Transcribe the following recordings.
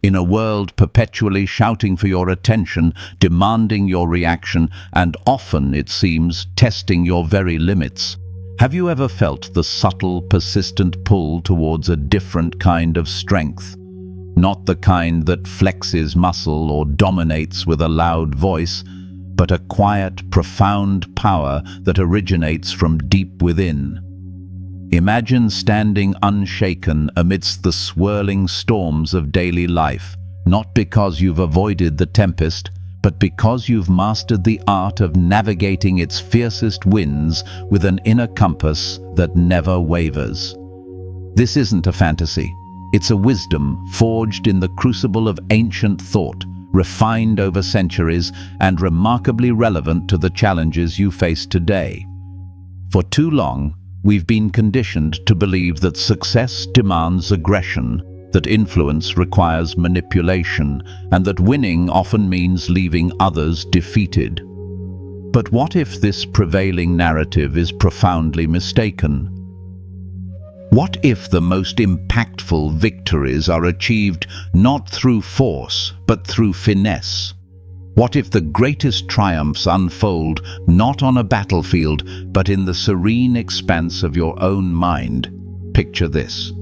In a world perpetually shouting for your attention, demanding your reaction, and often, it seems, testing your very limits, have you ever felt the subtle, persistent pull towards a different kind of strength? Not the kind that flexes muscle or dominates with a loud voice, but a quiet, profound power that originates from deep within. Imagine standing unshaken amidst the swirling storms of daily life, not because you've avoided the tempest, but because you've mastered the art of navigating its fiercest winds with an inner compass that never wavers. This isn't a fantasy. It's a wisdom forged in the crucible of ancient thought, refined over centuries, and remarkably relevant to the challenges you face today. For too long, we've been conditioned to believe that success demands aggression, that influence requires manipulation, and that winning often means leaving others defeated. But what if this prevailing narrative is profoundly mistaken? What if the most impactful victories are achieved not through force, but through finesse? What if the greatest triumphs unfold not on a battlefield, but in the serene expanse of your own mind? Picture this.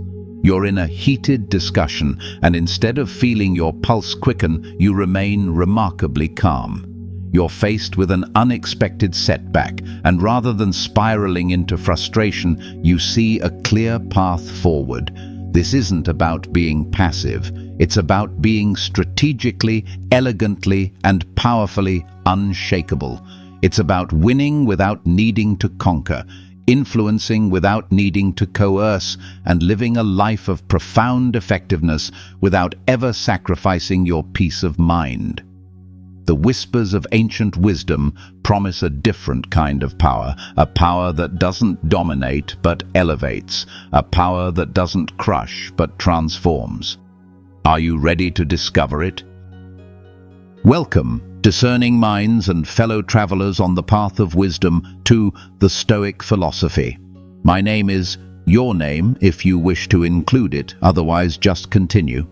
You're in a heated discussion, and instead of feeling your pulse quicken, you remain remarkably calm. You're faced with an unexpected setback, and rather than spiraling into frustration, you see a clear path forward. This isn't about being passive. It's about being strategically, elegantly, and powerfully unshakable. It's about winning without needing to conquer, influencing without needing to coerce, and living a life of profound effectiveness without ever sacrificing your peace of mind. The whispers of ancient wisdom promise a different kind of power, a power that doesn't dominate but elevates, a power that doesn't crush but transforms. Are you ready to discover it? Welcome, discerning minds and fellow travelers on the path of wisdom, to the Stoic philosophy. My name is your name, if you wish to include it, otherwise just continue.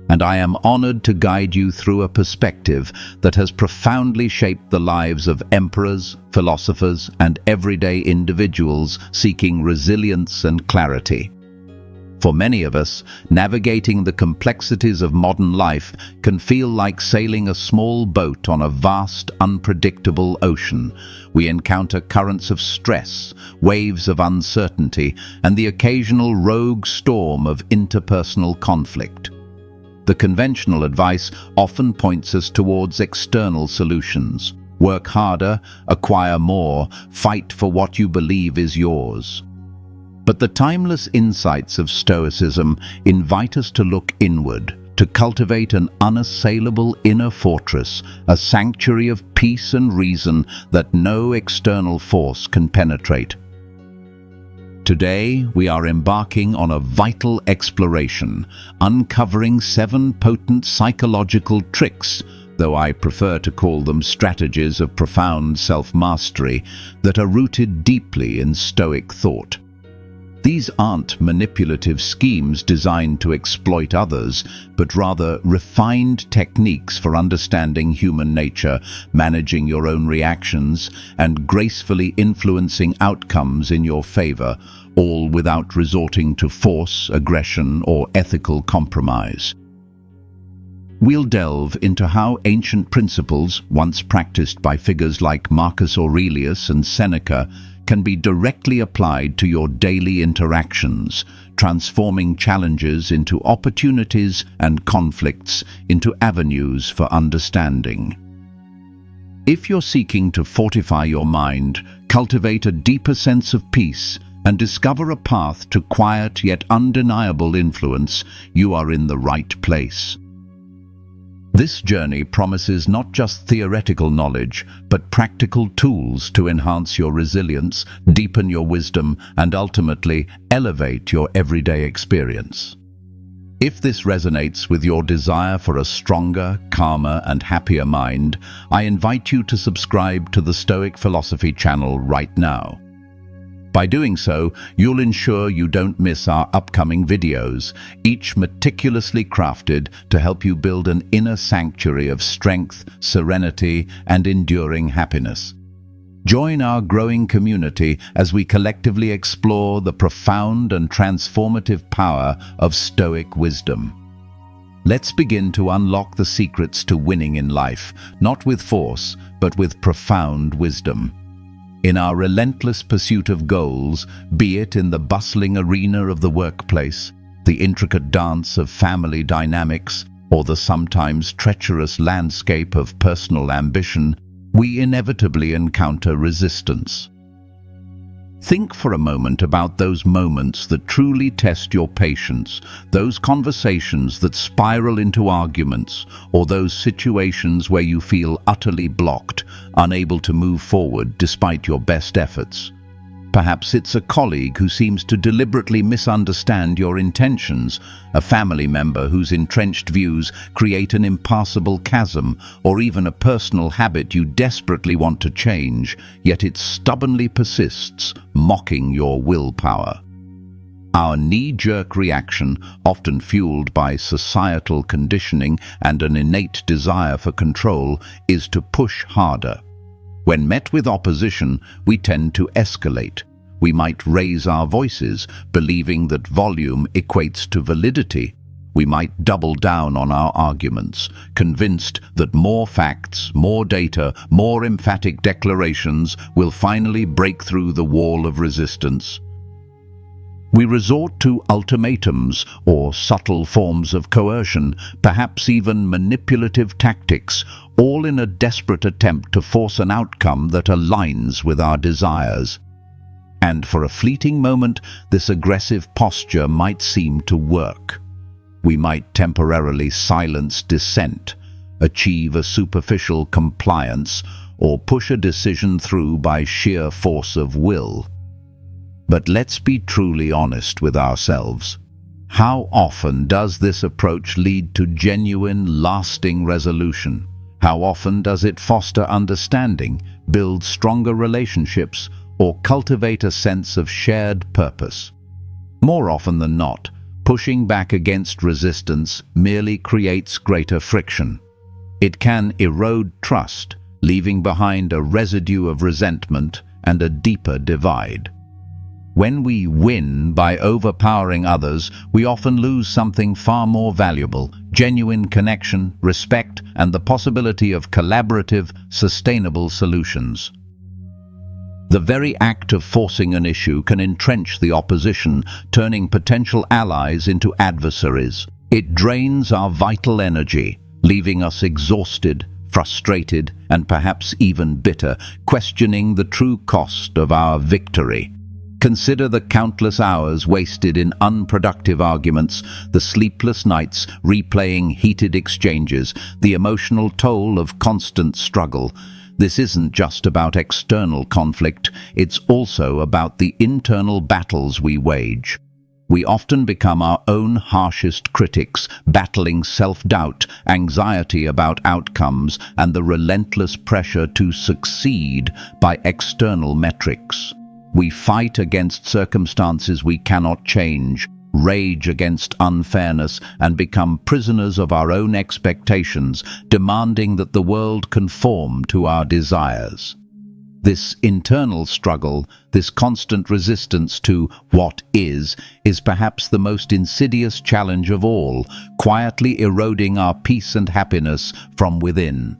And I am honored to guide you through a perspective that has profoundly shaped the lives of emperors, philosophers, and everyday individuals seeking resilience and clarity. For many of us, navigating the complexities of modern life can feel like sailing a small boat on a vast, unpredictable ocean. We encounter currents of stress, waves of uncertainty, and the occasional rogue storm of interpersonal conflict. The conventional advice often points us towards external solutions. Work harder, acquire more, fight for what you believe is yours. But the timeless insights of Stoicism invite us to look inward, to cultivate an unassailable inner fortress, a sanctuary of peace and reason that no external force can penetrate. Today, we are embarking on a vital exploration, uncovering 7 potent psychological tricks, though I prefer to call them strategies of profound self-mastery, that are rooted deeply in Stoic thought. These aren't manipulative schemes designed to exploit others, but rather refined techniques for understanding human nature, managing your own reactions, and gracefully influencing outcomes in your favor, all without resorting to force, aggression, or ethical compromise. We'll delve into how ancient principles, once practiced by figures like Marcus Aurelius and Seneca, can be directly applied to your daily interactions, transforming challenges into opportunities and conflicts into avenues for understanding. If you're seeking to fortify your mind, cultivate a deeper sense of peace, and discover a path to quiet yet undeniable influence, you are in the right place. This journey promises not just theoretical knowledge, but practical tools to enhance your resilience, deepen your wisdom, and ultimately elevate your everyday experience. If this resonates with your desire for a stronger, calmer, and happier mind, I invite you to subscribe to the Stoic Philosophy channel right now. By doing so, you'll ensure you don't miss our upcoming videos, each meticulously crafted to help you build an inner sanctuary of strength, serenity, and enduring happiness. Join our growing community as we collectively explore the profound and transformative power of Stoic wisdom. Let's begin to unlock the secrets to winning in life, not with force, but with profound wisdom. In our relentless pursuit of goals, be it in the bustling arena of the workplace, the intricate dance of family dynamics, or the sometimes treacherous landscape of personal ambition, we inevitably encounter resistance. Think for a moment about those moments that truly test your patience, those conversations that spiral into arguments, or those situations where you feel utterly blocked, unable to move forward despite your best efforts. Perhaps it's a colleague who seems to deliberately misunderstand your intentions, a family member whose entrenched views create an impassable chasm, or even a personal habit you desperately want to change, yet it stubbornly persists, mocking your willpower. Our knee-jerk reaction, often fueled by societal conditioning and an innate desire for control, is to push harder. When met with opposition, we tend to escalate. We might raise our voices, believing that volume equates to validity. We might double down on our arguments, convinced that more facts, more data, more emphatic declarations will finally break through the wall of resistance. We resort to ultimatums or subtle forms of coercion, perhaps even manipulative tactics, all in a desperate attempt to force an outcome that aligns with our desires. And for a fleeting moment, this aggressive posture might seem to work. We might temporarily silence dissent, achieve a superficial compliance, or push a decision through by sheer force of will. But let's be truly honest with ourselves. How often does this approach lead to genuine, lasting resolution? How often does it foster understanding, build stronger relationships, or cultivate a sense of shared purpose? More often than not, pushing back against resistance merely creates greater friction. It can erode trust, leaving behind a residue of resentment and a deeper divide. When we win by overpowering others, we often lose something far more valuable: genuine connection, respect, and the possibility of collaborative, sustainable solutions. The very act of forcing an issue can entrench the opposition, turning potential allies into adversaries. It drains our vital energy, leaving us exhausted, frustrated, and perhaps even bitter, questioning the true cost of our victory. Consider the countless hours wasted in unproductive arguments, the sleepless nights replaying heated exchanges, the emotional toll of constant struggle. This isn't just about external conflict, it's also about the internal battles we wage. We often become our own harshest critics, battling self-doubt, anxiety about outcomes, and the relentless pressure to succeed by external metrics. We fight against circumstances we cannot change, rage against unfairness, and become prisoners of our own expectations, demanding that the world conform to our desires. This internal struggle, this constant resistance to what is perhaps the most insidious challenge of all, quietly eroding our peace and happiness from within.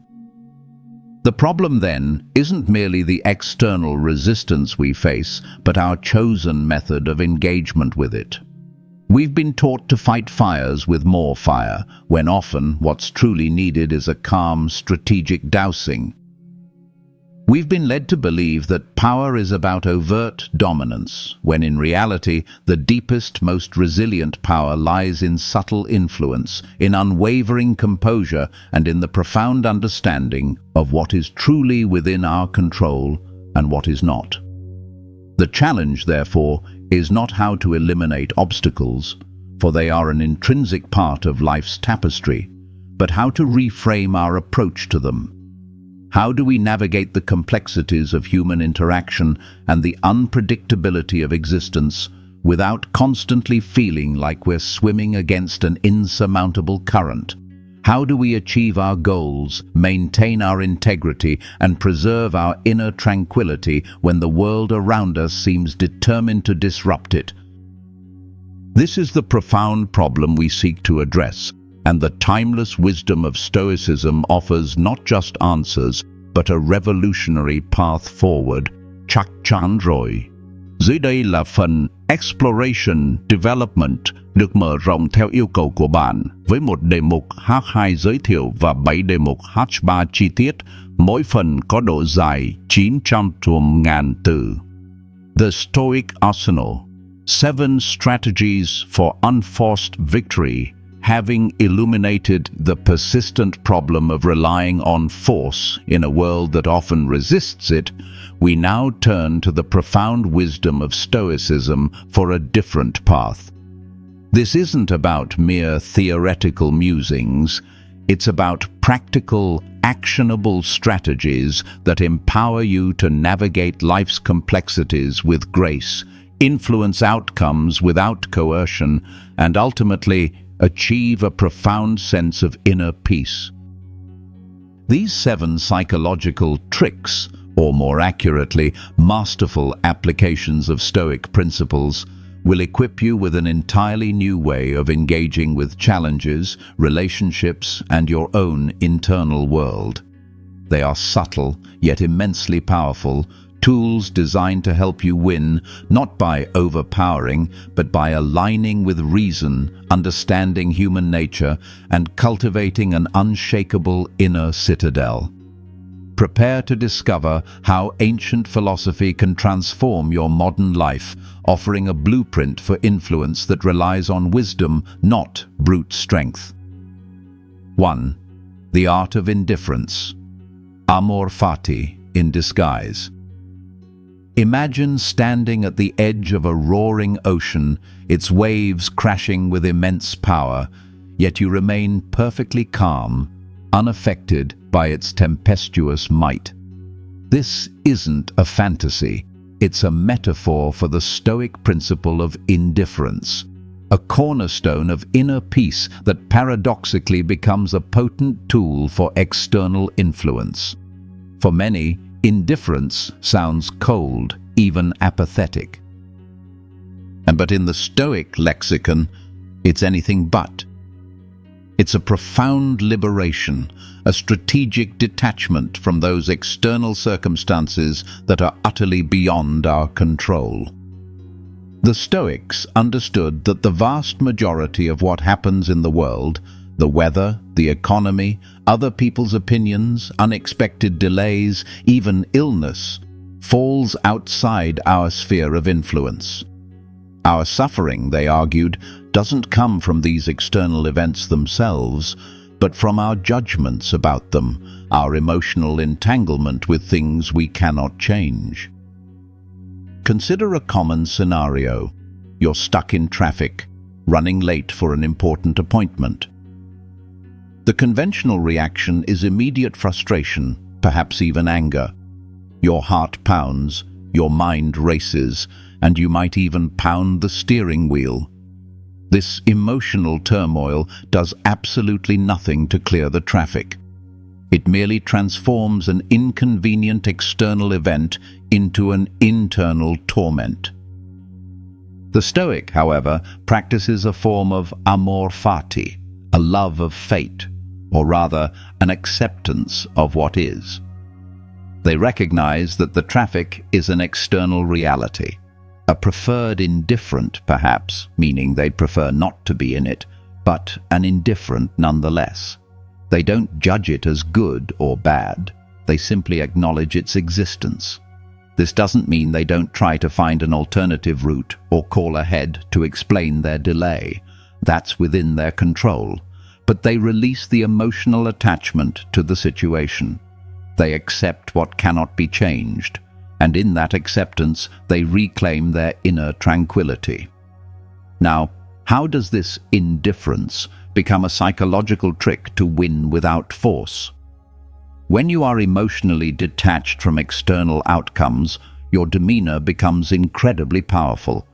The problem, then, isn't merely the external resistance we face, but our chosen method of engagement with it. We've been taught to fight fires with more fire, when often what's truly needed is a calm, strategic dousing. We've been led to believe that power is about overt dominance, when in reality, the deepest, most resilient power lies in subtle influence, in unwavering composure, and in the profound understanding of what is truly within our control and what is not. The challenge, therefore, is not how to eliminate obstacles, for they are an intrinsic part of life's tapestry, but how to reframe our approach to them. How do we navigate the complexities of human interaction and the unpredictability of existence without constantly feeling like we're swimming against an insurmountable current? How do we achieve our goals, maintain our integrity, and preserve our inner tranquility when the world around us seems determined to disrupt it? This is the profound problem we seek to address, and the timeless wisdom of Stoicism offers not just answers, but a revolutionary path forward. Chắc chắn rồi. Dưới đây là phần Exploration Development được mở rộng theo yêu cầu của bạn, với một đề mục H2 giới thiệu và 7 đề mục H3 chi tiết, mỗi phần có độ dài 900.000 từ. The Stoic Arsenal. 7 strategies for unforced victory. Having illuminated the persistent problem of relying on force in a world that often resists it, we now turn to the profound wisdom of Stoicism for a different path. This isn't about mere theoretical musings. It's about practical, actionable strategies that empower you to navigate life's complexities with grace, influence outcomes without coercion, and ultimately achieve a profound sense of inner peace. These 7 psychological tricks, or more accurately, masterful applications of Stoic principles, will equip you with an entirely new way of engaging with challenges, relationships, and your own internal world. They are subtle, yet immensely powerful, tools designed to help you win, not by overpowering, but by aligning with reason, understanding human nature, and cultivating an unshakable inner citadel. Prepare to discover how ancient philosophy can transform your modern life, offering a blueprint for influence that relies on wisdom, not brute strength. 1. The Art of Indifference. Amor fati in disguise. Imagine standing at the edge of a roaring ocean, its waves crashing with immense power, yet you remain perfectly calm, unaffected by its tempestuous might. This isn't a fantasy, it's a metaphor for the Stoic principle of indifference, a cornerstone of inner peace that paradoxically becomes a potent tool for external influence. For many, indifference sounds cold, even apathetic. But in the Stoic lexicon, it's anything but. It's a profound liberation, a strategic detachment from those external circumstances that are utterly beyond our control. The Stoics understood that the vast majority of what happens in the world, the weather, the economy, other people's opinions, unexpected delays, even illness, falls outside our sphere of influence. Our suffering, they argued, doesn't come from these external events themselves, but from our judgments about them, our emotional entanglement with things we cannot change. Consider a common scenario. You're stuck in traffic, running late for an important appointment. The conventional reaction is immediate frustration, perhaps even anger. Your heart pounds, your mind races, and you might even pound the steering wheel. This emotional turmoil does absolutely nothing to clear the traffic. It merely transforms an inconvenient external event into an internal torment. The Stoic, however, practices a form of amor fati, a love of fate, or rather, an acceptance of what is. They recognize that the traffic is an external reality, a preferred indifferent perhaps, meaning they'd prefer not to be in it, but an indifferent nonetheless. They don't judge it as good or bad, they simply acknowledge its existence. This doesn't mean they don't try to find an alternative route or call ahead to explain their delay. That's within their control. But they release the emotional attachment to the situation. They accept what cannot be changed, and in that acceptance they reclaim their inner tranquility. Now, how does this indifference become a psychological trick to win without force? When you are emotionally detached from external outcomes, your demeanor becomes incredibly powerful.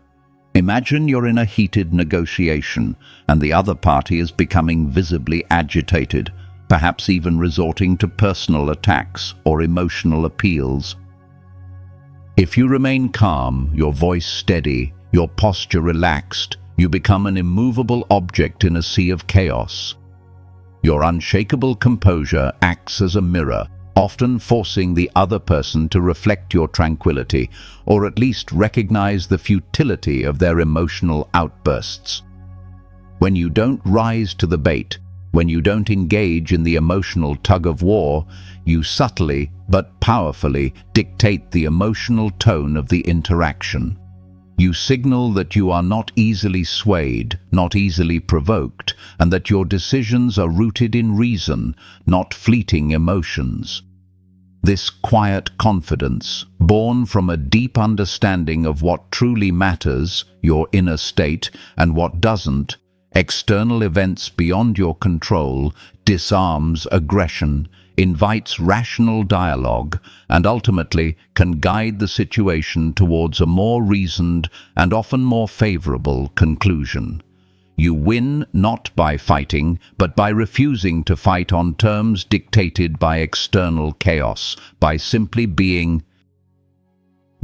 Imagine you're in a heated negotiation and the other party is becoming visibly agitated, perhaps even resorting to personal attacks or emotional appeals. If you remain calm, your voice steady, your posture relaxed, you become an immovable object in a sea of chaos. Your unshakable composure acts as a mirror, often forcing the other person to reflect your tranquility, or at least recognize the futility of their emotional outbursts. When you don't rise to the bait, when you don't engage in the emotional tug-of-war, you subtly but powerfully dictate the emotional tone of the interaction. You signal that you are not easily swayed, not easily provoked, and that your decisions are rooted in reason, not fleeting emotions. This quiet confidence, born from a deep understanding of what truly matters, your inner state, and what doesn't, external events beyond your control, disarms aggression, invites rational dialogue, and ultimately can guide the situation towards a more reasoned and often more favorable conclusion. You win not by fighting, but by refusing to fight on terms dictated by external chaos, by simply being.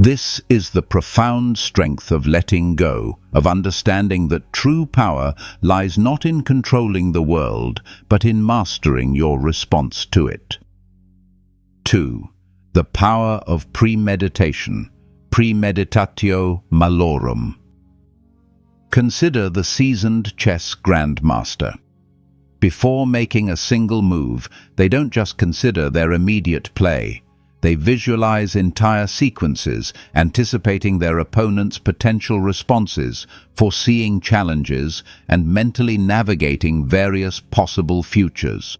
This is the profound strength of letting go, of understanding that true power lies not in controlling the world, but in mastering your response to it. 2. The power of premeditation, premeditatio malorum. Consider the seasoned chess grandmaster. Before making a single move, they don't just consider their immediate play. They visualize entire sequences, anticipating their opponent's potential responses, foreseeing challenges, and mentally navigating various possible futures.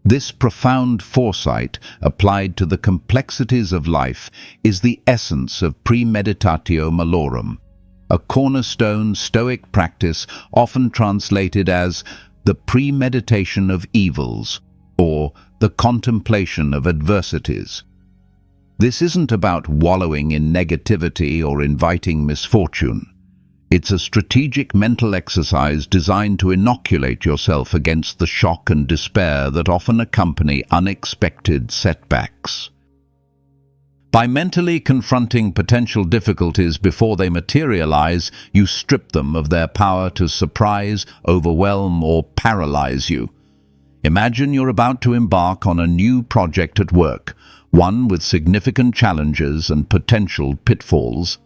This profound foresight, applied to the complexities of life, is the essence of premeditatio malorum, a cornerstone Stoic practice often translated as the premeditation of evils, or the contemplation of adversities. This isn't about wallowing in negativity or inviting misfortune. It's a strategic mental exercise designed to inoculate yourself against the shock and despair that often accompany unexpected setbacks. By mentally confronting potential difficulties before they materialize, you strip them of their power to surprise, overwhelm, or paralyze you. Imagine you're about to embark on a new project at work, one with significant challenges and potential pitfalls.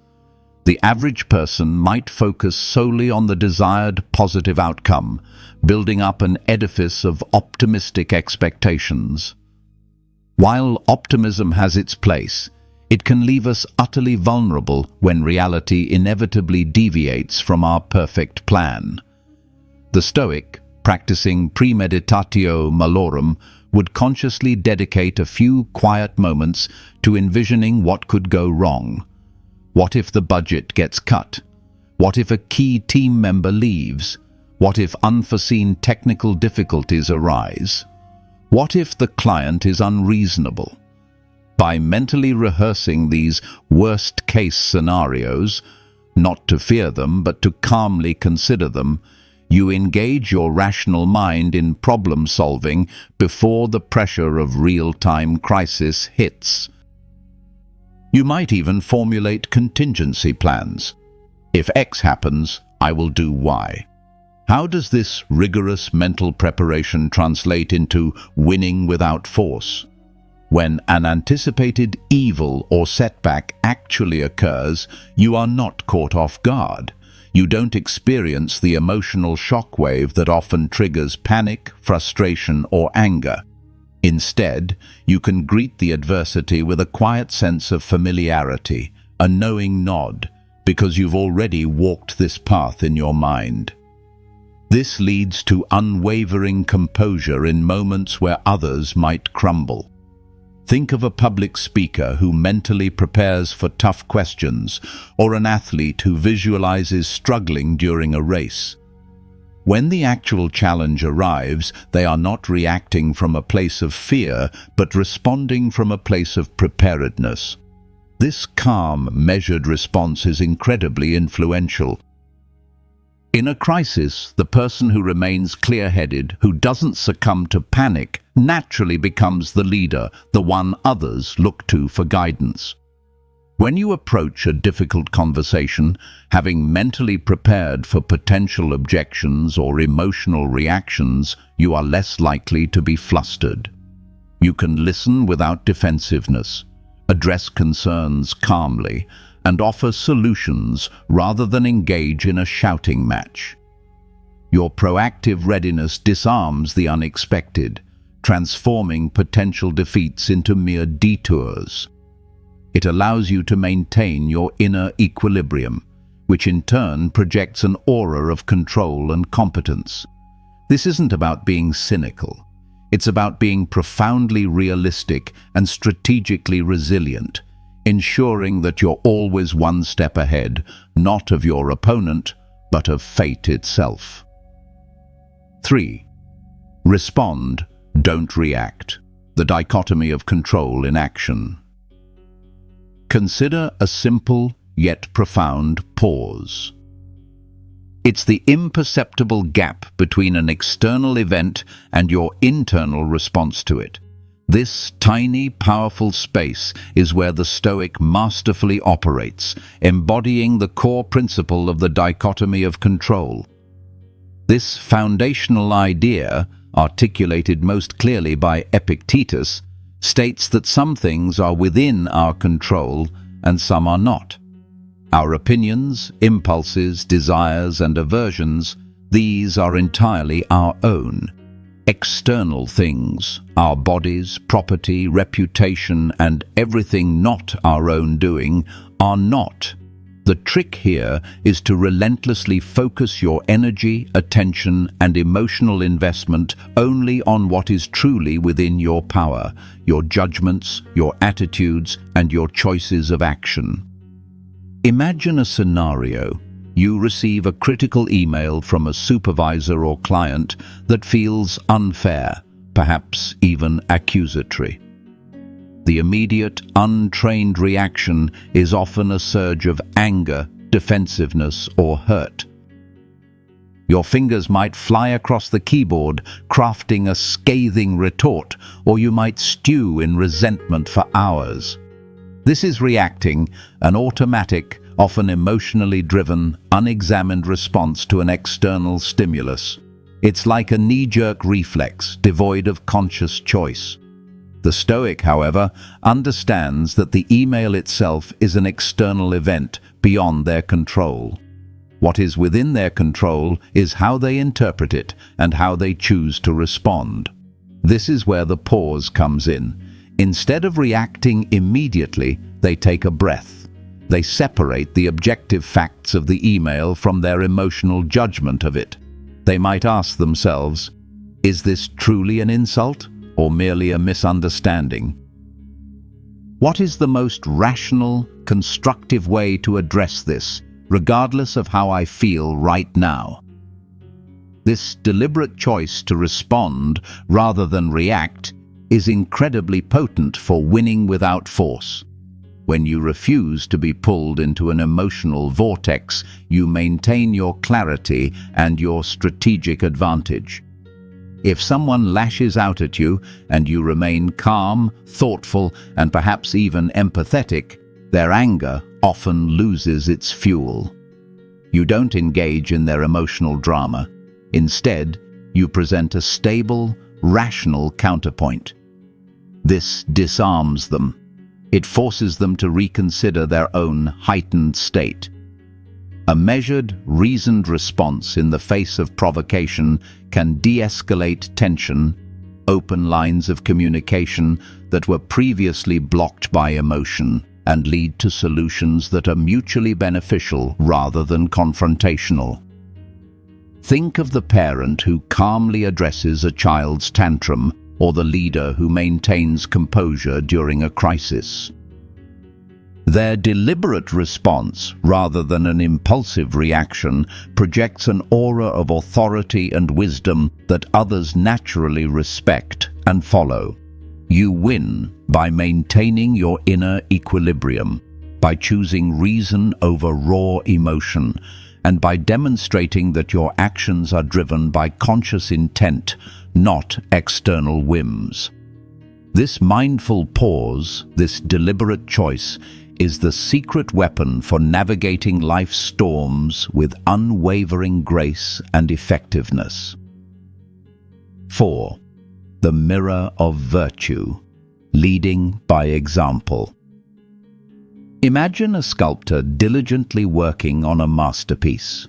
The average person might focus solely on the desired positive outcome, building up an edifice of optimistic expectations. While optimism has its place, it can leave us utterly vulnerable when reality inevitably deviates from our perfect plan. The Stoic, practicing premeditatio malorum, would consciously dedicate a few quiet moments to envisioning what could go wrong. What if the budget gets cut? What if a key team member leaves? What if unforeseen technical difficulties arise? What if the client is unreasonable? By mentally rehearsing these worst-case scenarios, not to fear them but to calmly consider them, you engage your rational mind in problem-solving before the pressure of real-time crisis hits. You might even formulate contingency plans. If X happens, I will do Y. How does this rigorous mental preparation translate into winning without force? When an anticipated evil or setback actually occurs, you are not caught off guard. You don't experience the emotional shockwave that often triggers panic, frustration, or anger. Instead, you can greet the adversity with a quiet sense of familiarity, a knowing nod, because you've already walked this path in your mind. This leads to unwavering composure in moments where others might crumble. Think of a public speaker who mentally prepares for tough questions, or an athlete who visualizes struggling during a race. When the actual challenge arrives, they are not reacting from a place of fear, but responding from a place of preparedness. This calm, measured response is incredibly influential. In a crisis, the person who remains clear-headed, who doesn't succumb to panic, naturally becomes the leader, the one others look to for guidance. When you approach a difficult conversation, having mentally prepared for potential objections or emotional reactions, you are less likely to be flustered. You can listen without defensiveness, address concerns calmly, and offer solutions rather than engage in a shouting match. Your proactive readiness disarms the unexpected, transforming potential defeats into mere detours. It allows you to maintain your inner equilibrium, which in turn projects an aura of control and competence. This isn't about being cynical. It's about being profoundly realistic and strategically resilient, ensuring that you're always one step ahead, not of your opponent, but of fate itself. 3. Respond, don't react. The dichotomy of control in action. Consider a simple yet profound pause. It's the imperceptible gap between an external event and your internal response to it. This tiny, powerful space is where the Stoic masterfully operates, embodying the core principle of the dichotomy of control. This foundational idea, articulated most clearly by Epictetus, states that some things are within our control and some are not. Our opinions, impulses, desires, and aversions, these are entirely our own. External things, our bodies, property, reputation, and everything not our own doing, are not. The trick here is to relentlessly focus your energy, attention, and emotional investment only on what is truly within your power, your judgments, your attitudes, and your choices of action. Imagine a scenario. You receive a critical email from a supervisor or client that feels unfair, perhaps even accusatory. The immediate, untrained reaction is often a surge of anger, defensiveness, or hurt. Your fingers might fly across the keyboard, crafting a scathing retort, or you might stew in resentment for hours. This is reacting, an automatic, often emotionally driven, unexamined response to an external stimulus. It's like a knee-jerk reflex, devoid of conscious choice. The Stoic, however, understands that the email itself is an external event beyond their control. What is within their control is how they interpret it and how they choose to respond. This is where the pause comes in. Instead of reacting immediately, they take a breath. They separate the objective facts of the email from their emotional judgment of it. They might ask themselves, is this truly an insult or merely a misunderstanding? What is the most rational, constructive way to address this, regardless of how I feel right now? This deliberate choice to respond rather than react is incredibly potent for winning without force. When you refuse to be pulled into an emotional vortex, you maintain your clarity and your strategic advantage. If someone lashes out at you and you remain calm, thoughtful, and perhaps even empathetic, their anger often loses its fuel. You don't engage in their emotional drama. Instead, you present a stable, rational counterpoint. This disarms them. It forces them to reconsider their own heightened state. A measured, reasoned response in the face of provocation can de-escalate tension, open lines of communication that were previously blocked by emotion, and lead to solutions that are mutually beneficial rather than confrontational. Think of the parent who calmly addresses a child's tantrum, or the leader who maintains composure during a crisis. Their deliberate response, rather than an impulsive reaction, projects an aura of authority and wisdom that others naturally respect and follow. You win by maintaining your inner equilibrium, by choosing reason over raw emotion, and by demonstrating that your actions are driven by conscious intent, not external whims. This mindful pause, this deliberate choice, is the secret weapon for navigating life's storms with unwavering grace and effectiveness. 4. The mirror of virtue, leading by example. Imagine a sculptor diligently working on a masterpiece.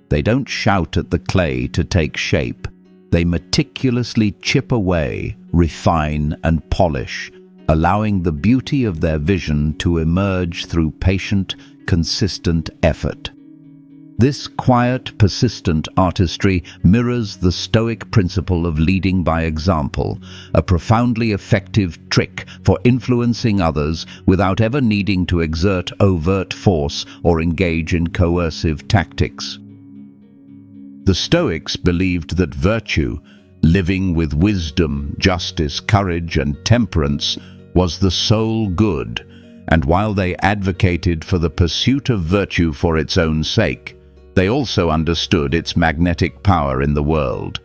They don't shout at the clay to take shape. They meticulously chip away, refine and polish, allowing the beauty of their vision to emerge through patient, consistent effort. This quiet, persistent artistry mirrors the Stoic principle of leading by example, a profoundly effective trick for influencing others without ever needing to exert overt force or engage in coercive tactics. The Stoics believed that virtue, living with wisdom, justice, courage, and temperance, was the sole good, and while they advocated for the pursuit of virtue for its own sake, they also understood its magnetic power in the world.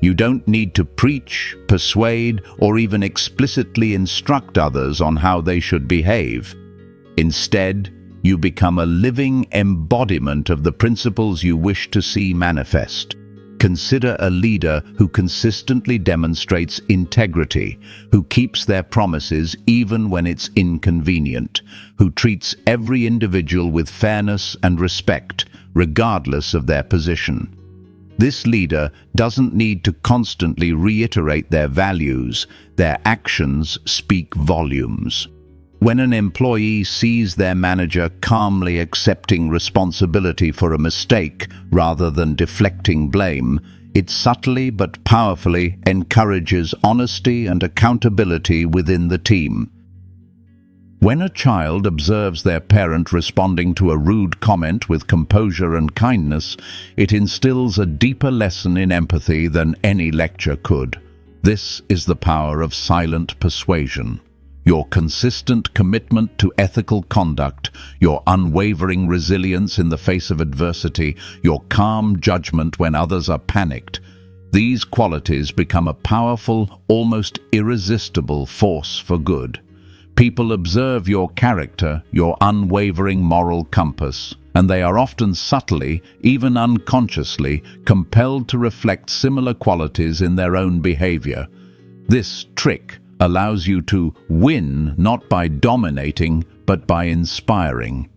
You don't need to preach, persuade, or even explicitly instruct others on how they should behave. Instead, you become a living embodiment of the principles you wish to see manifest. Consider a leader who consistently demonstrates integrity, who keeps their promises even when it's inconvenient, who treats every individual with fairness and respect, regardless of their position. This leader doesn't need to constantly reiterate their values. Their actions speak volumes. When an employee sees their manager calmly accepting responsibility for a mistake rather than deflecting blame, it subtly but powerfully encourages honesty and accountability within the team. When a child observes their parent responding to a rude comment with composure and kindness, it instills a deeper lesson in empathy than any lecture could. This is the power of silent persuasion. Your consistent commitment to ethical conduct, your unwavering resilience in the face of adversity, your calm judgment when others are panicked. These qualities become a powerful, almost irresistible force for good. People observe your character, your unwavering moral compass, and they are often subtly, even unconsciously, compelled to reflect similar qualities in their own behavior. This trick allows you to win not by dominating, but by inspiring.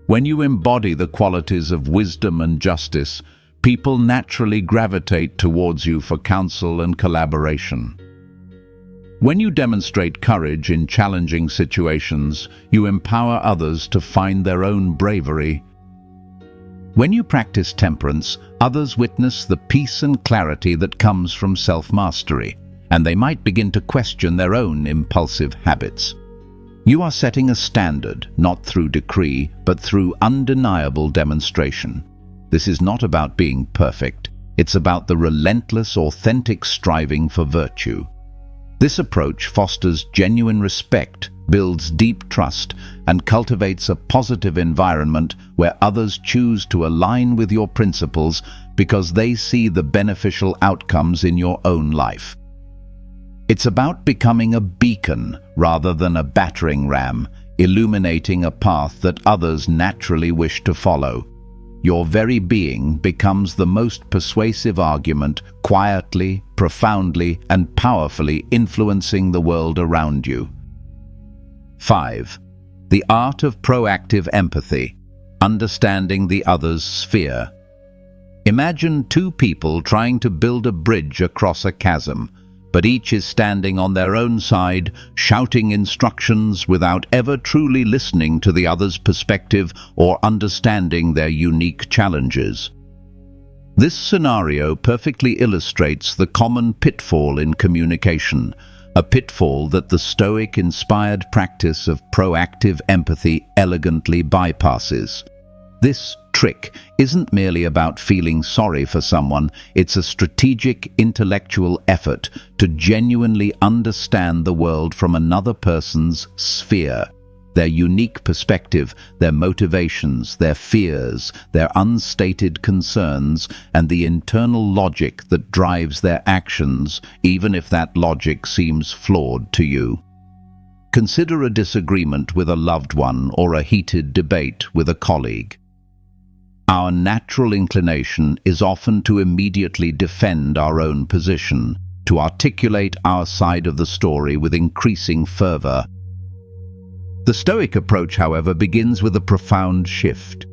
When you embody the qualities of wisdom and justice, people naturally gravitate towards you for counsel and collaboration. When you demonstrate courage in challenging situations, you empower others to find their own bravery. When you practice temperance, others witness the peace and clarity that comes from self-mastery, and they might begin to question their own impulsive habits. You are setting a standard, not through decree, but through undeniable demonstration. This is not about being perfect. It's about the relentless, authentic striving for virtue. This approach fosters genuine respect, builds deep trust, and cultivates a positive environment where others choose to align with your principles because they see the beneficial outcomes in your own life. It's about becoming a beacon rather than a battering ram, illuminating a path that others naturally wish to follow. Your very being becomes the most persuasive argument, quietly, profoundly, and powerfully influencing the world around you. 5. The art of proactive empathy, understanding the other's sphere. Imagine two people trying to build a bridge across a chasm, but each is standing on their own side, shouting instructions without ever truly listening to the other's perspective or understanding their unique challenges. This scenario perfectly illustrates the common pitfall in communication, a pitfall that the Stoic-inspired practice of proactive empathy elegantly bypasses. This trick isn't merely about feeling sorry for someone, it's a strategic intellectual effort to genuinely understand the world from another person's sphere. Their unique perspective, their motivations, their fears, their unstated concerns, and the internal logic that drives their actions, even if that logic seems flawed to you. Consider a disagreement with a loved one or a heated debate with a colleague. Our natural inclination is often to immediately defend our own position, to articulate our side of the story with increasing fervor. The Stoic approach, however, begins with a profound shift.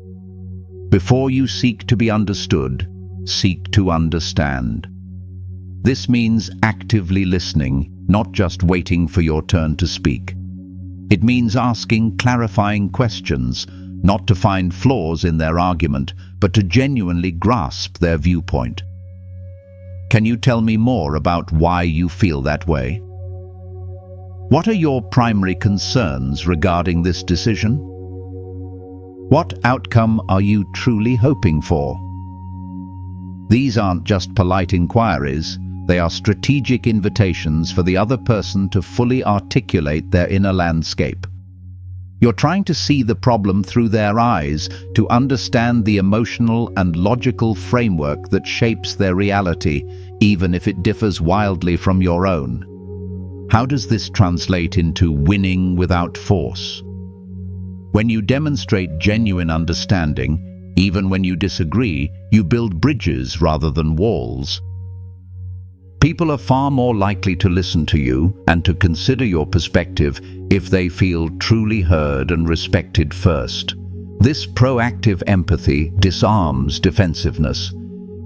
Before you seek to be understood, seek to understand. This means actively listening, not just waiting for your turn to speak. It means asking clarifying questions, not to find flaws in their argument, but to genuinely grasp their viewpoint. Can you tell me more about why you feel that way? What are your primary concerns regarding this decision? What outcome are you truly hoping for? These aren't just polite inquiries, they are strategic invitations for the other person to fully articulate their inner landscape. You're trying to see the problem through their eyes, to understand the emotional and logical framework that shapes their reality, even if it differs wildly from your own. How does this translate into winning without force? When you demonstrate genuine understanding, even when you disagree, you build bridges rather than walls. People are far more likely to listen to you and to consider your perspective if they feel truly heard and respected first. This proactive empathy disarms defensiveness.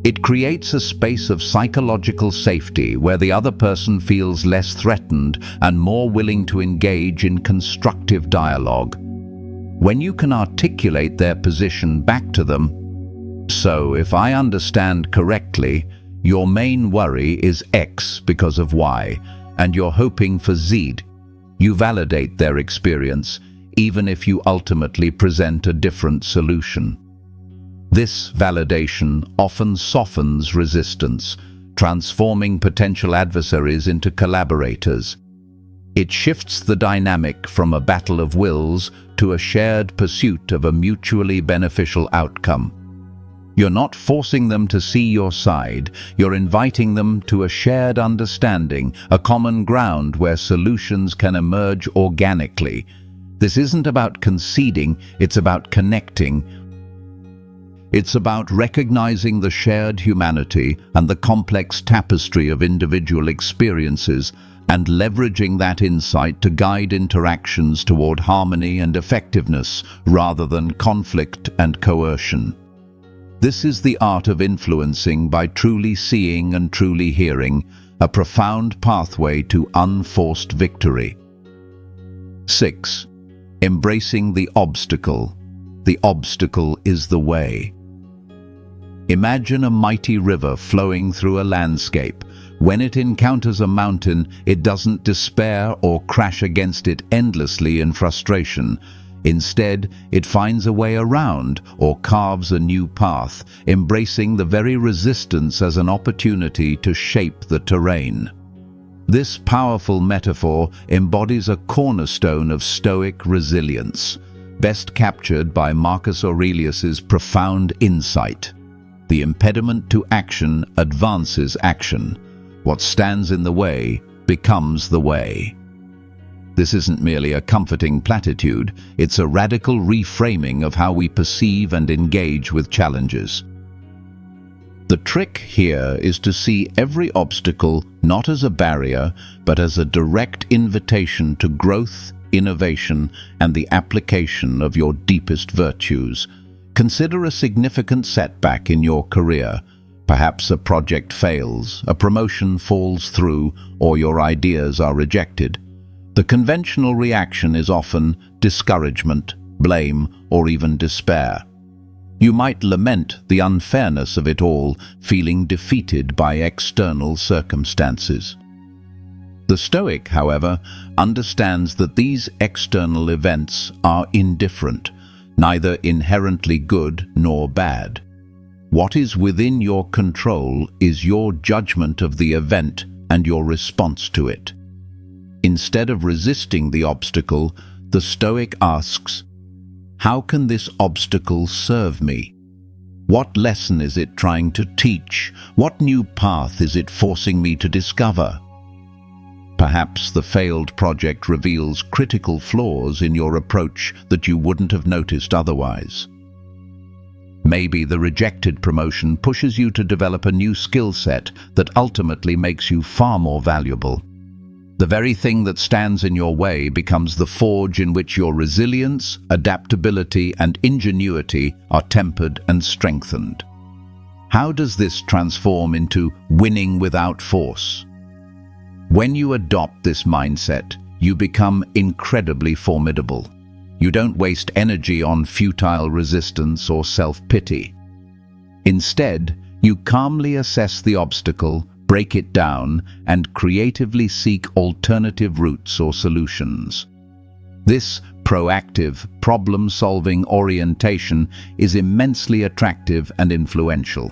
It creates a space of psychological safety where the other person feels less threatened and more willing to engage in constructive dialogue. When you can articulate their position back to them, so if I understand correctly, your main worry is X because of Y, and you're hoping for Z. You validate their experience, even if you ultimately present a different solution. This validation often softens resistance, transforming potential adversaries into collaborators. It shifts the dynamic from a battle of wills to a shared pursuit of a mutually beneficial outcome. You're not forcing them to see your side, you're inviting them to a shared understanding, a common ground where solutions can emerge organically. This isn't about conceding, it's about connecting. It's about recognizing the shared humanity and the complex tapestry of individual experiences and leveraging that insight to guide interactions toward harmony and effectiveness rather than conflict and coercion. This is the art of influencing by truly seeing and truly hearing, a profound pathway to unforced victory. 6. Embracing the obstacle. The obstacle is the way. Imagine a mighty river flowing through a landscape. When it encounters a mountain, it doesn't despair or crash against it endlessly in frustration. Instead, it finds a way around or carves a new path, embracing the very resistance as an opportunity to shape the terrain. This powerful metaphor embodies a cornerstone of Stoic resilience, best captured by Marcus Aurelius's profound insight. The impediment to action advances action. What stands in the way becomes the way. This isn't merely a comforting platitude, it's a radical reframing of how we perceive and engage with challenges. The trick here is to see every obstacle not as a barrier, but as a direct invitation to growth, innovation, and the application of your deepest virtues. Consider a significant setback in your career. Perhaps a project fails, a promotion falls through, or your ideas are rejected. The conventional reaction is often discouragement, blame, or even despair. You might lament the unfairness of it all, feeling defeated by external circumstances. The Stoic, however, understands that these external events are indifferent, neither inherently good nor bad. What is within your control is your judgment of the event and your response to it. Instead of resisting the obstacle, the Stoic asks, "How can this obstacle serve me? What lesson is it trying to teach? What new path is it forcing me to discover?" Perhaps the failed project reveals critical flaws in your approach that you wouldn't have noticed otherwise. Maybe the rejected promotion pushes you to develop a new skill set that ultimately makes you far more valuable. The very thing that stands in your way becomes the forge in which your resilience, adaptability, and ingenuity are tempered and strengthened. How does this transform into winning without force? When you adopt this mindset, you become incredibly formidable. You don't waste energy on futile resistance or self-pity. Instead, you calmly assess the obstacle, break it down, and creatively seek alternative routes or solutions. This proactive, problem-solving orientation is immensely attractive and influential.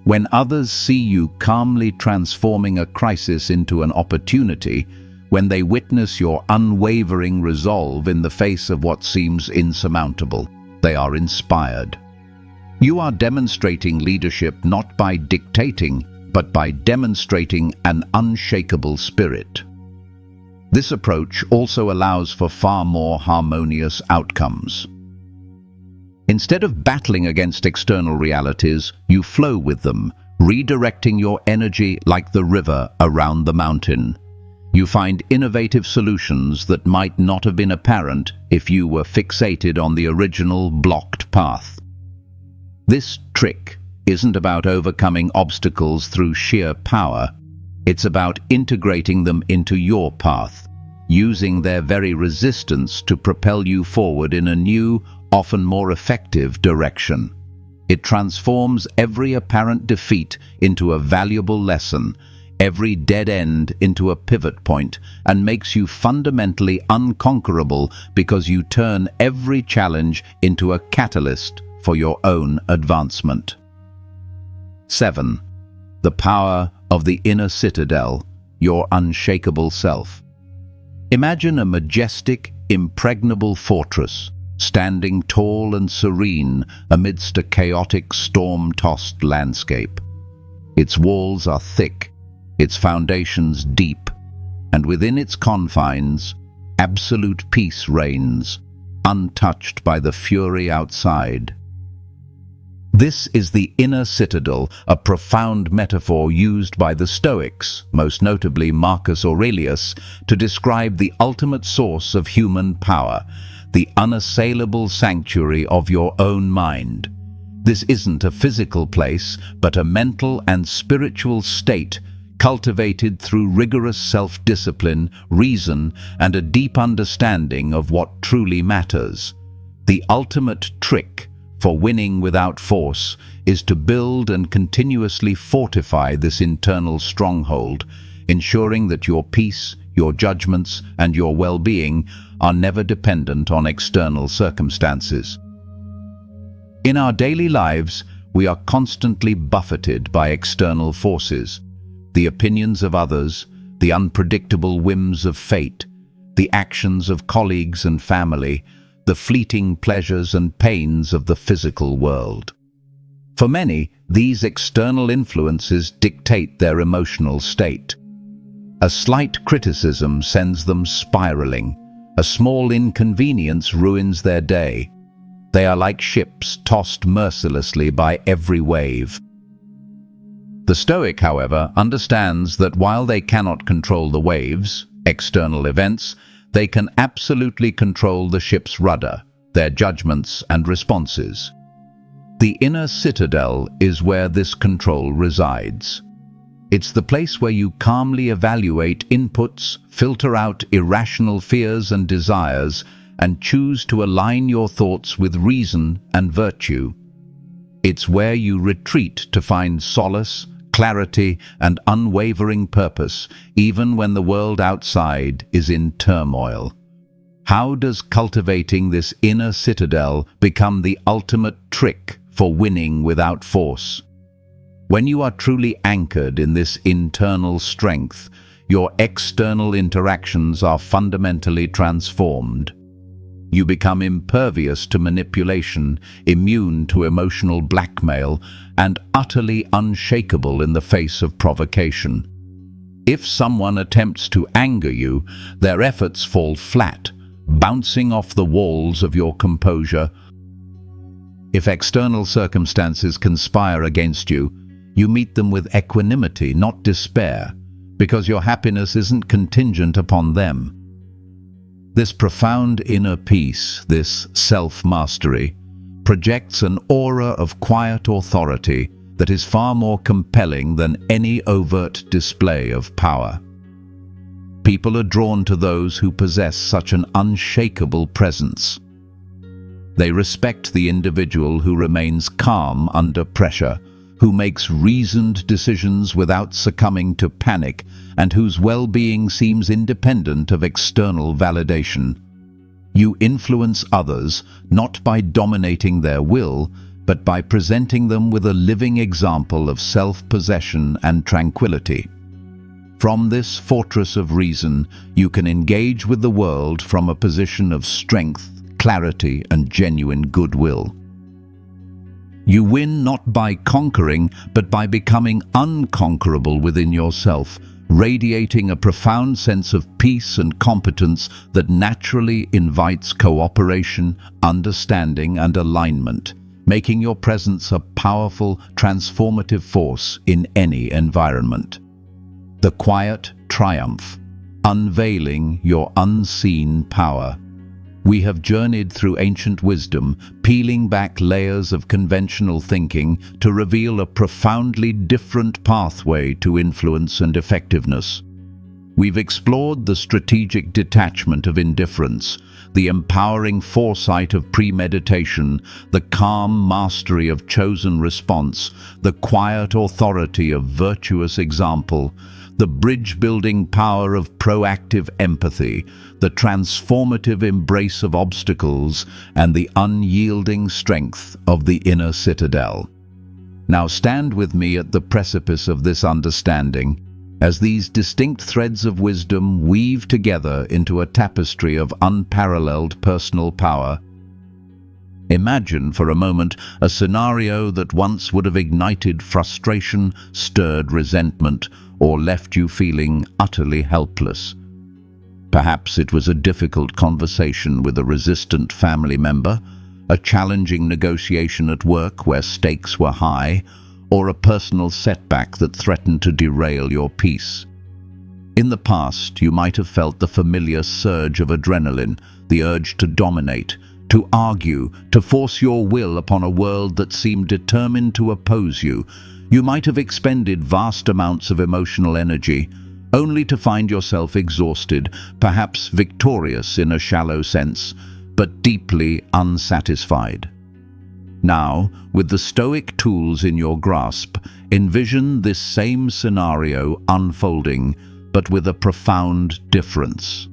When others see you calmly transforming a crisis into an opportunity, when they witness your unwavering resolve in the face of what seems insurmountable, they are inspired. You are demonstrating leadership not by dictating, but by demonstrating an unshakable spirit. This approach also allows for far more harmonious outcomes. Instead of battling against external realities, you flow with them, redirecting your energy like the river around the mountain. You find innovative solutions that might not have been apparent if you were fixated on the original blocked path. This trick isn't about overcoming obstacles through sheer power. It's about integrating them into your path, using their very resistance to propel you forward in a new, often more effective direction. It transforms every apparent defeat into a valuable lesson, every dead end into a pivot point, and makes you fundamentally unconquerable because you turn every challenge into a catalyst for your own advancement. 7. The power of the inner citadel, your unshakable self. Imagine a majestic, impregnable fortress, standing tall and serene amidst a chaotic, storm-tossed landscape. Its walls are thick, its foundations deep, and within its confines, absolute peace reigns, untouched by the fury outside. This is the inner citadel, a profound metaphor used by the Stoics, most notably Marcus Aurelius, to describe the ultimate source of human power, the unassailable sanctuary of your own mind. This isn't a physical place, but a mental and spiritual state cultivated through rigorous self-discipline, reason, and a deep understanding of what truly matters. The ultimate trick for winning without force is to build and continuously fortify this internal stronghold, ensuring that your peace, your judgments, and your well-being are never dependent on external circumstances. In our daily lives, we are constantly buffeted by external forces, the opinions of others, the unpredictable whims of fate, the actions of colleagues and family, the fleeting pleasures and pains of the physical world. For many, these external influences dictate their emotional state. A slight criticism sends them spiraling. A small inconvenience ruins their day. They are like ships tossed mercilessly by every wave. The Stoic, however, understands that while they cannot control the waves, external events, they can absolutely control the ship's rudder, their judgments and responses. The inner citadel is where this control resides. It's the place where you calmly evaluate inputs, filter out irrational fears and desires, and choose to align your thoughts with reason and virtue. It's where you retreat to find solace, clarity, and unwavering purpose, even when the world outside is in turmoil. How does cultivating this inner citadel become the ultimate trick for winning without force? When you are truly anchored in this internal strength, your external interactions are fundamentally transformed. You become impervious to manipulation, immune to emotional blackmail, and utterly unshakable in the face of provocation. If someone attempts to anger you, their efforts fall flat, bouncing off the walls of your composure. If external circumstances conspire against you, you meet them with equanimity, not despair, because your happiness isn't contingent upon them. This profound inner peace, this self-mastery, projects an aura of quiet authority that is far more compelling than any overt display of power. People are drawn to those who possess such an unshakable presence. They respect the individual who remains calm under pressure, who makes reasoned decisions without succumbing to panic, and whose well-being seems independent of external validation. You influence others not by dominating their will, but by presenting them with a living example of self-possession and tranquility. From this fortress of reason, you can engage with the world from a position of strength, clarity, and genuine goodwill. You win not by conquering, but by becoming unconquerable within yourself, radiating a profound sense of peace and competence that naturally invites cooperation, understanding, and alignment, making your presence a powerful, transformative force in any environment. The quiet triumph, unveiling your unseen power. We have journeyed through ancient wisdom, peeling back layers of conventional thinking to reveal a profoundly different pathway to influence and effectiveness. We've explored the strategic detachment of indifference, the empowering foresight of premeditation, the calm mastery of chosen response, the quiet authority of virtuous example, the bridge-building power of proactive empathy, the transformative embrace of obstacles, and the unyielding strength of the inner citadel. Now stand with me at the precipice of this understanding, as these distinct threads of wisdom weave together into a tapestry of unparalleled personal power. Imagine for a moment a scenario that once would have ignited frustration, stirred resentment, or left you feeling utterly helpless. Perhaps it was a difficult conversation with a resistant family member, a challenging negotiation at work where stakes were high, or a personal setback that threatened to derail your peace. In the past, you might have felt the familiar surge of adrenaline, the urge to dominate, to argue, to force your will upon a world that seemed determined to oppose you. You might have expended vast amounts of emotional energy, only to find yourself exhausted, perhaps victorious in a shallow sense, but deeply unsatisfied. Now, with the Stoic tools in your grasp, envision this same scenario unfolding, but with a profound difference.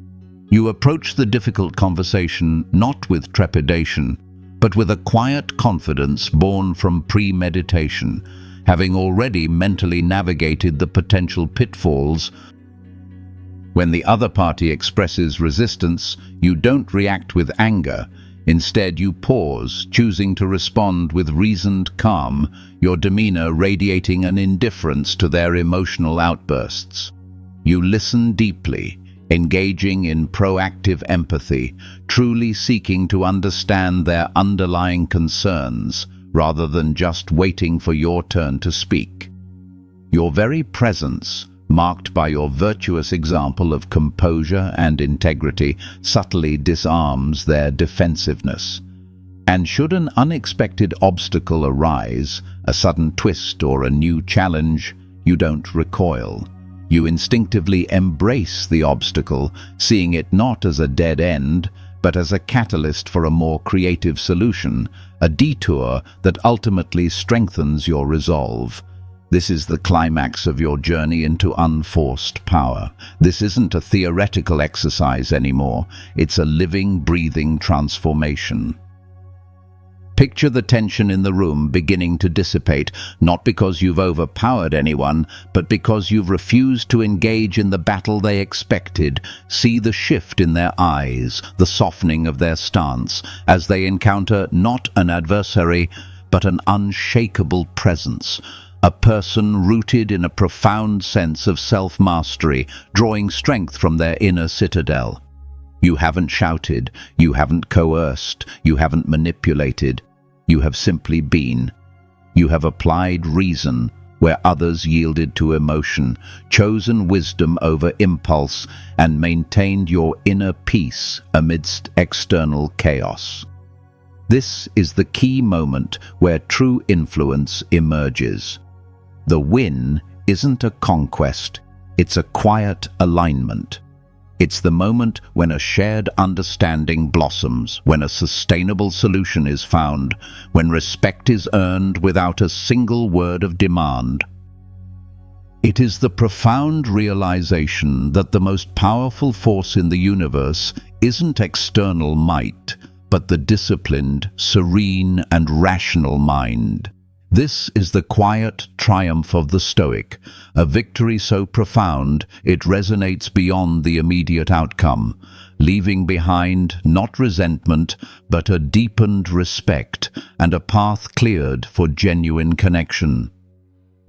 You approach the difficult conversation not with trepidation, but with a quiet confidence born from premeditation, having already mentally navigated the potential pitfalls. When the other party expresses resistance, you don't react with anger. Instead, you pause, choosing to respond with reasoned calm, your demeanor radiating an indifference to their emotional outbursts. You listen deeply, engaging in proactive empathy, truly seeking to understand their underlying concerns, rather than just waiting for your turn to speak. Your very presence, marked by your virtuous example of composure and integrity, subtly disarms their defensiveness. And should an unexpected obstacle arise, a sudden twist or a new challenge, you don't recoil. You instinctively embrace the obstacle, seeing it not as a dead end, but as a catalyst for a more creative solution, a detour that ultimately strengthens your resolve. This is the climax of your journey into unforced power. This isn't a theoretical exercise anymore. It's a living, breathing transformation. Picture the tension in the room beginning to dissipate, not because you've overpowered anyone, but because you've refused to engage in the battle they expected. See the shift in their eyes, the softening of their stance, as they encounter not an adversary, but an unshakable presence. A person rooted in a profound sense of self-mastery, drawing strength from their inner citadel. You haven't shouted, you haven't coerced, you haven't manipulated. You have simply been. You have applied reason where others yielded to emotion, chosen wisdom over impulse, and maintained your inner peace amidst external chaos. This is the key moment where true influence emerges. The win isn't a conquest, it's a quiet alignment. It's the moment when a shared understanding blossoms, when a sustainable solution is found, when respect is earned without a single word of demand. It is the profound realization that the most powerful force in the universe isn't external might, but the disciplined, serene, and rational mind. This is the quiet triumph of the Stoic, a victory so profound it resonates beyond the immediate outcome, leaving behind not resentment but a deepened respect and a path cleared for genuine connection.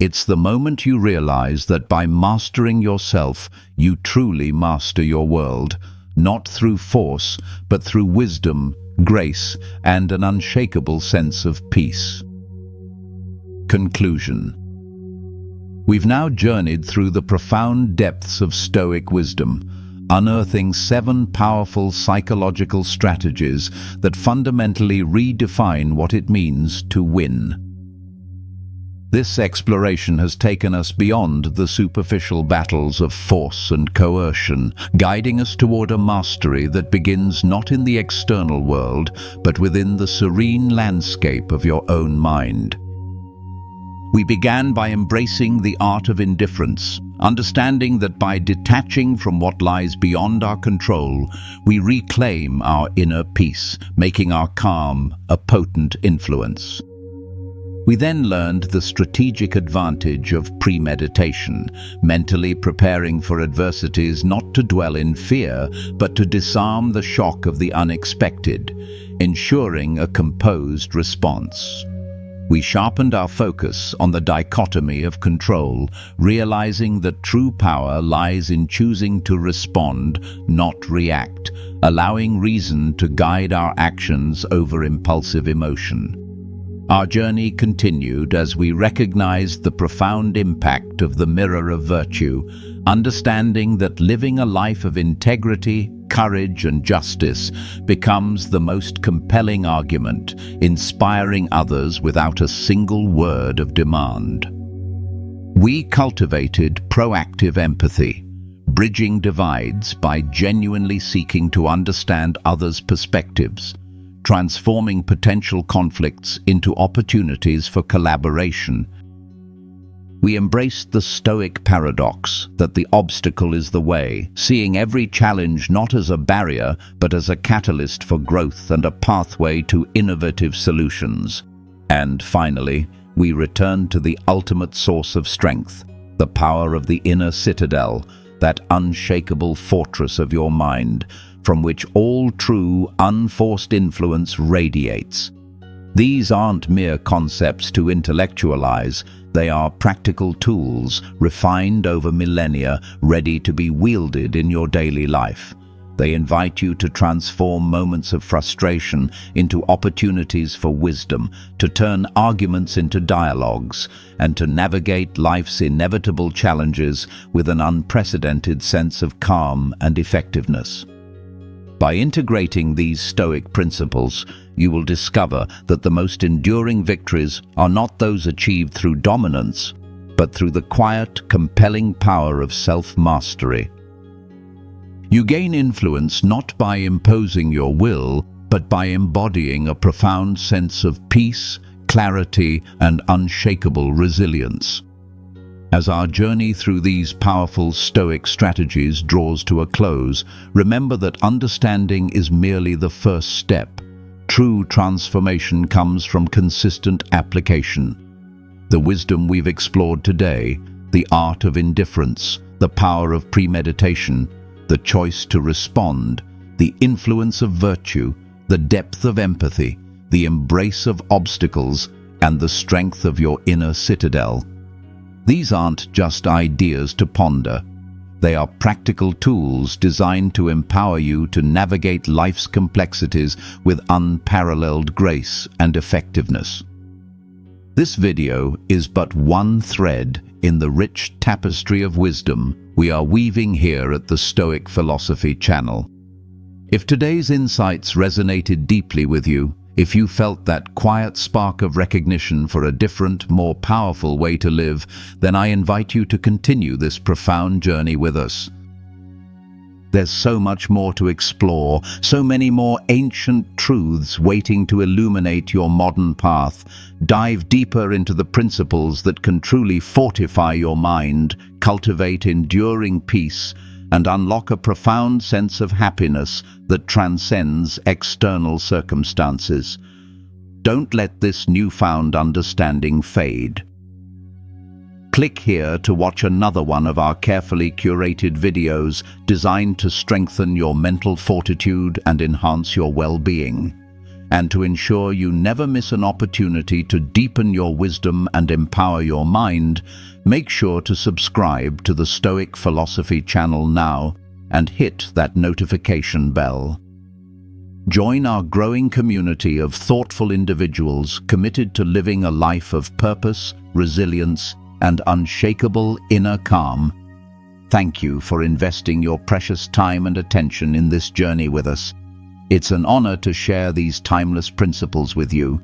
It's the moment you realize that by mastering yourself, you truly master your world, not through force, but through wisdom, grace, and an unshakable sense of peace. Conclusion. We've now journeyed through the profound depths of Stoic wisdom, unearthing 7 powerful psychological strategies that fundamentally redefine what it means to win. This exploration has taken us beyond the superficial battles of force and coercion, guiding us toward a mastery that begins not in the external world, but within the serene landscape of your own mind. We began by embracing the art of indifference, understanding that by detaching from what lies beyond our control, we reclaim our inner peace, making our calm a potent influence. We then learned the strategic advantage of premeditation, mentally preparing for adversities not to dwell in fear, but to disarm the shock of the unexpected, ensuring a composed response. We sharpened our focus on the dichotomy of control, realizing that true power lies in choosing to respond, not react, allowing reason to guide our actions over impulsive emotion. Our journey continued as we recognized the profound impact of the mirror of virtue, understanding that living a life of integrity, courage, and justice becomes the most compelling argument, inspiring others without a single word of demand. We cultivated proactive empathy, bridging divides by genuinely seeking to understand others' perspectives, transforming potential conflicts into opportunities for collaboration. We embraced the Stoic paradox that the obstacle is the way, seeing every challenge not as a barrier but as a catalyst for growth and a pathway to innovative solutions. And finally, we returned to the ultimate source of strength, the power of the inner citadel, that unshakable fortress of your mind, from which all true, unforced influence radiates. These aren't mere concepts to intellectualize, they are practical tools, refined over millennia, ready to be wielded in your daily life. They invite you to transform moments of frustration into opportunities for wisdom, to turn arguments into dialogues, and to navigate life's inevitable challenges with an unprecedented sense of calm and effectiveness. By integrating these Stoic principles, you will discover that the most enduring victories are not those achieved through dominance, but through the quiet, compelling power of self-mastery. You gain influence not by imposing your will, but by embodying a profound sense of peace, clarity, and unshakable resilience. As our journey through these powerful Stoic strategies draws to a close, remember that understanding is merely the first step. True transformation comes from consistent application. The wisdom we've explored today, the art of indifference, the power of premeditation, the choice to respond, the influence of virtue, the depth of empathy, the embrace of obstacles, and the strength of your inner citadel. These aren't just ideas to ponder. They are practical tools designed to empower you to navigate life's complexities with unparalleled grace and effectiveness. This video is but one thread in the rich tapestry of wisdom we are weaving here at the Stoic Philosophy channel. If today's insights resonated deeply with you, if you felt that quiet spark of recognition for a different, more powerful way to live, then I invite you to continue this profound journey with us. There's so much more to explore, so many more ancient truths waiting to illuminate your modern path. Dive deeper into the principles that can truly fortify your mind, cultivate enduring peace, and unlock a profound sense of happiness that transcends external circumstances. Don't let this newfound understanding fade. Click here to watch another one of our carefully curated videos designed to strengthen your mental fortitude and enhance your well-being. And to ensure you never miss an opportunity to deepen your wisdom and empower your mind, make sure to subscribe to the Stoic Philosophy channel now and hit that notification bell. Join our growing community of thoughtful individuals committed to living a life of purpose, resilience, and unshakable inner calm. Thank you for investing your precious time and attention in this journey with us. It's an honor to share these timeless principles with you.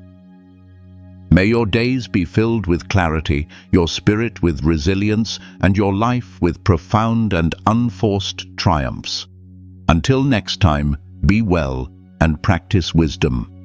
May your days be filled with clarity, your spirit with resilience, and your life with profound and unforced triumphs. Until next time, be well and practice wisdom.